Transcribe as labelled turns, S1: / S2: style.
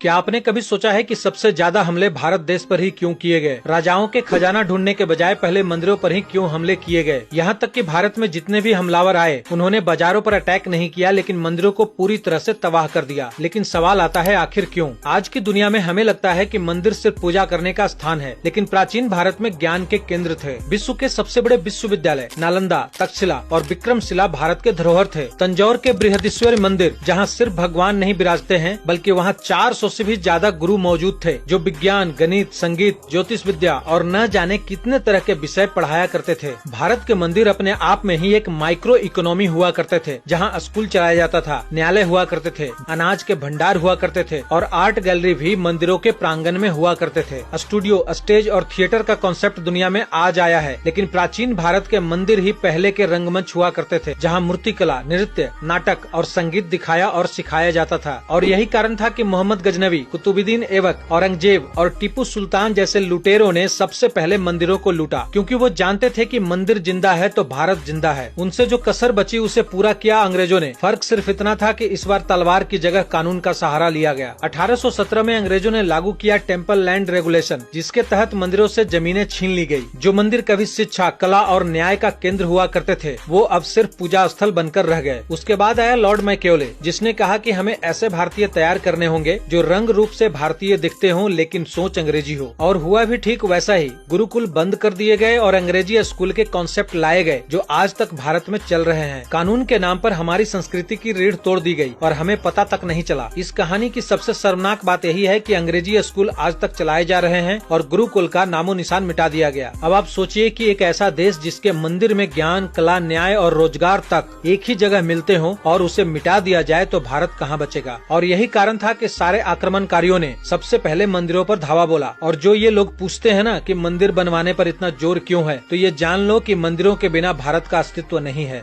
S1: क्या आपने कभी सोचा है कि सबसे ज्यादा हमले भारत देश पर ही क्यों किए गए? राजाओं के खजाना ढूंढने के बजाय पहले मंदिरों पर ही क्यों हमले किए गए? यहाँ तक कि भारत में जितने भी हमलावर आए उन्होंने बाजारों पर अटैक नहीं किया, लेकिन मंदिरों को पूरी तरह से तबाह कर दिया। लेकिन सवाल आता है, आखिर क्यों? आज की दुनिया में हमें लगता है कि मंदिर सिर्फ पूजा करने का स्थान है, लेकिन प्राचीन भारत में ज्ञान के केंद्र थे। विश्व के सबसे बड़े विश्वविद्यालय नालंदा, तक्षशिला और विक्रमशिला भारत के धरोहर थे। तंजौर के बृहदीश्वर मंदिर, जहाँ सिर्फ भगवान नहीं विराजते हैं बल्कि वहाँ 400 से भी ज्यादा गुरु मौजूद थे, जो विज्ञान, गणित, संगीत, ज्योतिष विद्या और न जाने कितने तरह के विषय पढ़ाया करते थे। भारत के मंदिर अपने आप में ही एक माइक्रो इकोनॉमी हुआ करते थे, जहाँ स्कूल चलाया जाता था, न्यायालय हुआ करते थे, अनाज के भंडार हुआ करते थे और आर्ट गैलरी भी मंदिरों के प्रांगण में हुआ करते थे। स्टूडियो, स्टेज और थिएटर का कॉन्सेप्ट दुनिया में आज आया है, लेकिन प्राचीन भारत के मंदिर ही पहले के रंगमंच हुआ करते थे, जहाँ मूर्तिकला, नृत्य, नाटक और संगीत दिखाया और सिखाया जाता था। और यही कारण था कि मोहम्मद गजनवी, कुतुबुद्दीन ऐबक, औरंगजेब और टीपू सुल्तान जैसे लुटेरों ने सबसे पहले मंदिरों को लूटा, क्योंकि वो जानते थे कि मंदिर जिंदा है तो भारत जिंदा है। उनसे जो कसर बची उसे पूरा किया अंग्रेजों ने। फर्क सिर्फ इतना था कि इस बार तलवार की जगह कानून का सहारा लिया गया। 1817 में अंग्रेजों ने लागू किया टेम्पल लैंड रेगुलेशन, जिसके तहत मंदिरों से जमीनें छीन ली गयी। जो मंदिर कभी शिक्षा, कला और न्याय का केंद्र हुआ करते थे, वो अब सिर्फ पूजा स्थल बनकर रह गए। उसके बाद आया लॉर्ड मैक्योले, जिसने कहा कि हमें ऐसे भारतीय तैयार करने होंगे जो रंग रूप से भारतीय दिखते हों लेकिन सोच अंग्रेजी हो। और हुआ भी ठीक वैसा ही। गुरुकुल बंद कर दिए गए और अंग्रेजी स्कूल के कॉन्सेप्ट लाए गए, जो आज तक भारत में चल रहे हैं। कानून के नाम पर हमारी संस्कृति की रीढ़ तोड़ दी गई और हमें पता तक नहीं चला। इस कहानी की सबसे शर्मनाक बात यही है कि अंग्रेजी स्कूल आज तक चलाए जा रहे हैं और गुरुकुल का नामो निशान मिटा दिया गया। अब आप सोचिए कि एक ऐसा देश जिसके मंदिर में ज्ञान, कला, न्याय और रोजगार तक एक ही जगह मिलते हों और उसे मिटा दिया जाए तो भारत कहाँ बचेगा? और यही कारण था कि सारे आक्रमणकारियों ने सबसे पहले मंदिरों पर धावा बोला। और जो ये लोग पूछते हैं ना कि मंदिर बनवाने पर इतना जोर क्यों है, तो ये जान लो कि मंदिरों के बिना भारत का अस्तित्व नहीं है।